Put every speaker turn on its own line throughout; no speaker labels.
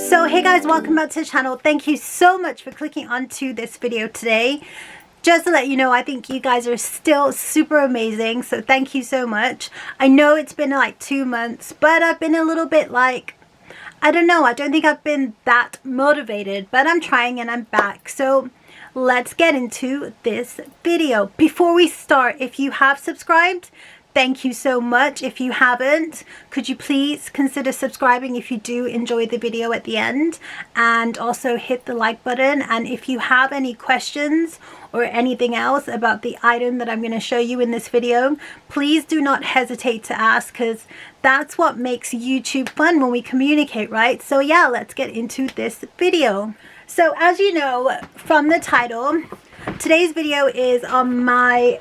So hey guys, welcome back to the channel. Thank you so much for clicking onto this video today. Just to let you know, I think you guys are still super amazing, so thank you so much. I know it's been like 2 months, but I've been a little bit like, I don't know, I don't think I've been that motivated, but I'm trying and I'm back. So let's get into this video. Before we start, if you have subscribed, thank you so much. If you haven't, could you please consider subscribing if you do enjoy the video at the end, and also hit the like button. And if you have any questions or anything else about the item that I'm going to show you in this video, please do not hesitate to ask, because that's what makes YouTube fun, when we communicate, right? So yeah, let's get into this video. So as you know from the title, today's video is on my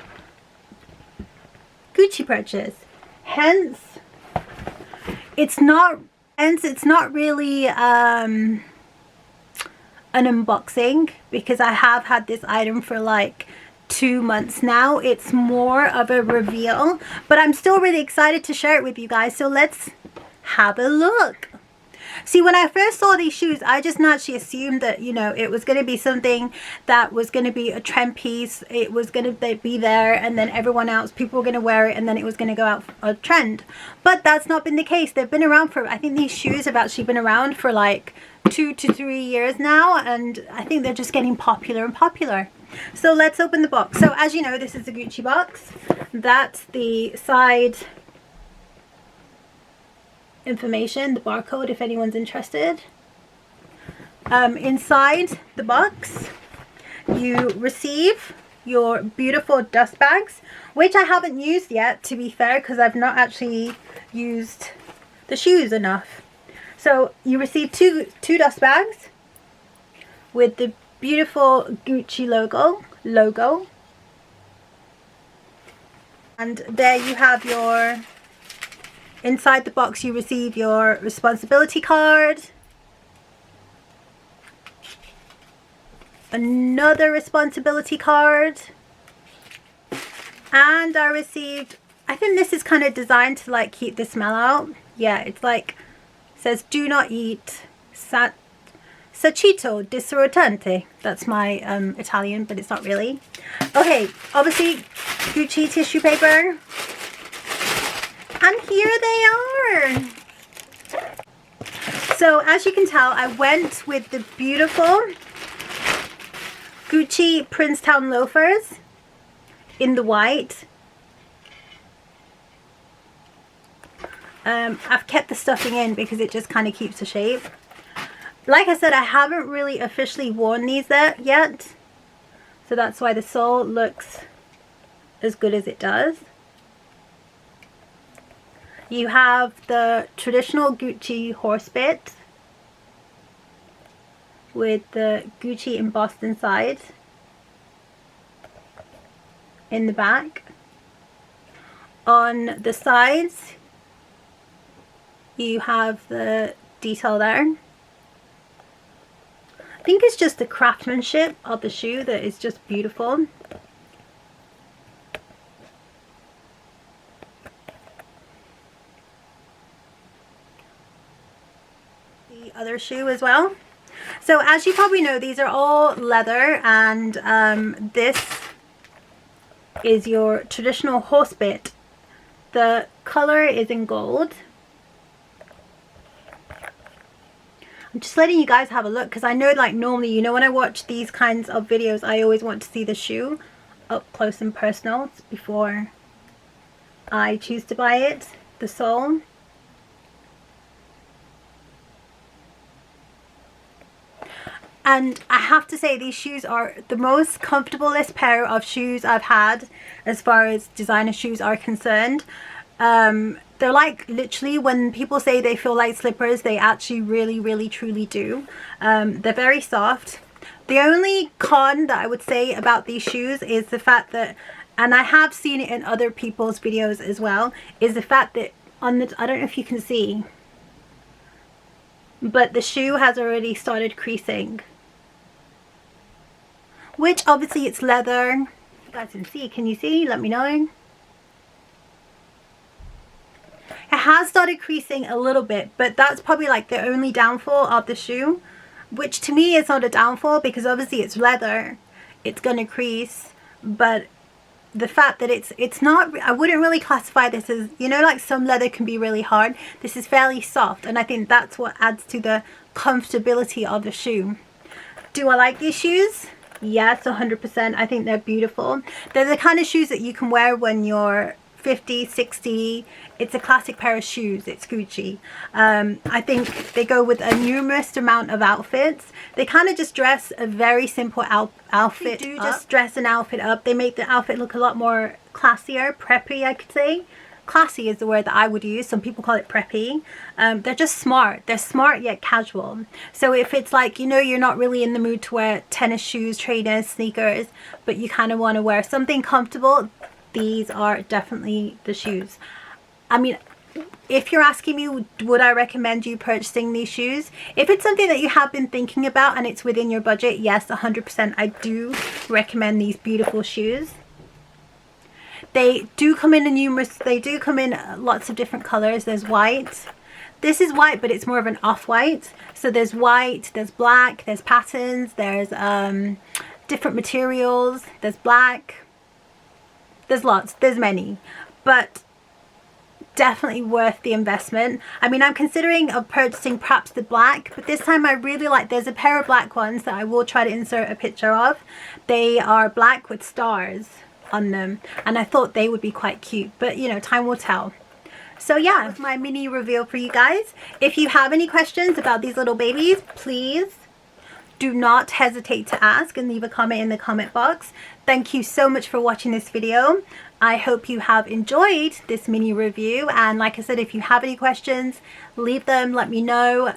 Gucci purchase. Hence it's not really an unboxing, because I have had this item for like 2 months now. It's more of a reveal, but I'm still really excited to share it with you guys. So let's have a look. See, when I first saw these shoes, I just naturally assumed that, you know, it was going to be something that was going to be a trend piece. It was going to be there, and then everyone else, people were going to wear it, and then it was going to go out a trend. But that's not been the case. They've been around for, I think these shoes have actually been around for like 2 to 3 years now, and I think they're just getting popular and popular. So let's open the box. So as you know, this is a Gucci box. That's the side information, the barcode, if anyone's interested. Inside the box you receive your beautiful dust bags, which I haven't used yet, to be fair, because I've not actually used the shoes enough. So you receive two dust bags with the beautiful Gucci logo, and there you have your, inside the box you receive your responsibility card, another responsibility card, and I received, I think this is kind of designed to like keep the smell out. Yeah, it's like, says do not eat sacito disrotante. That's my Italian, but it's not really. Okay, obviously Gucci tissue paper. And here they are. So as you can tell, I went with the beautiful Gucci Princetown loafers in the white. I've kept the stuffing in because it just kind of keeps the shape. Like I said, I haven't really officially worn these yet, so that's why the sole looks as good as it does. You have the traditional Gucci horse bit with the Gucci embossed inside in the back. On the sides you have the detail there. I think it's just the craftsmanship of the shoe that is just beautiful. The other shoe as well. So as you probably know, these are all leather, and this is your traditional horse bit. The color is in gold. I'm just letting you guys have a look, because I know, like, normally, you know, when I watch these kinds of videos, I always want to see the shoe up close and personal before I choose to buy it, the sole. And I have to say, these shoes are the most comfortablest pair of shoes I've had as far as designer shoes are concerned. They're like, literally, when people say they feel like slippers, they actually really truly do. They're very soft. The only con that I would say about these shoes is the fact that, and I have seen it in other people's videos as well, is the fact that on the, I don't know if you can see, but the shoe has already started creasing. Which obviously it's leather. You guys can see, can you see? Let me know. It has started creasing a little bit, but that's probably like the only downfall of the shoe, which to me is not a downfall because obviously it's leather, it's going to crease, but the fact that it's not, I wouldn't really classify this as, you know, like some leather can be really hard. This is fairly soft, and I think that's what adds to the comfortability of the shoe. Do I like these shoes? Yes, 100%. I think they're beautiful. They're the kind of shoes that you can wear when you're 50, 60. It's a classic pair of shoes. It's Gucci. I think they go with a numerous amount of outfits. They kind of just dress a very simple outfit. They do just dress an outfit up. They make the outfit look a lot more classier, preppy, I could say. Classy is the word that I would use. Some people call it preppy. They're just smart. They're smart yet casual. So if it's like, you know, you're not really in the mood to wear tennis shoes, trainers, sneakers, but you kind of want to wear something comfortable, these are definitely the shoes. I mean, if you're asking me, would I recommend you purchasing these shoes? If it's something that you have been thinking about and it's within your budget, yes, 100%, I do recommend these beautiful shoes. They do come in lots of different colors. There's white. This is white, but it's more of an off-white. So there's white, there's black, there's patterns, there's different materials, there's black. There's lots, there's many, but definitely worth the investment. I mean, I'm considering of purchasing perhaps the black, but this time I really like, there's a pair of black ones that I will try to insert a picture of. They are black with stars on them, and I thought they would be quite cute, but you know, time will tell. So yeah, that's my mini reveal for you guys. If you have any questions about these little babies, please do not hesitate to ask and leave a comment in the comment box. Thank you so much for watching this video. I hope you have enjoyed this mini review, and like I said, if you have any questions, leave them, let me know.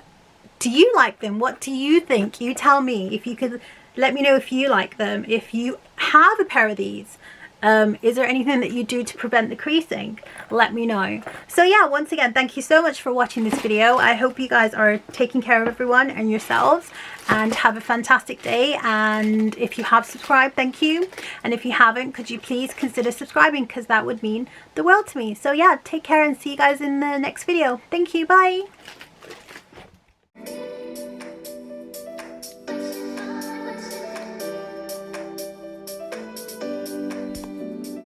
Do you like them? What do you think? You tell me. If you could let me know if you like them, if you have a pair of these. Is there anything that you do to prevent the creasing? Let me know. So yeah, once again, thank you so much for watching this video. I hope you guys are taking care of everyone and yourselves, and have a fantastic day. And if you have subscribed, thank you. And if you haven't, could you please consider subscribing, because that would mean the world to me. So yeah, take care and see you guys in the next video. Thank you. Bye.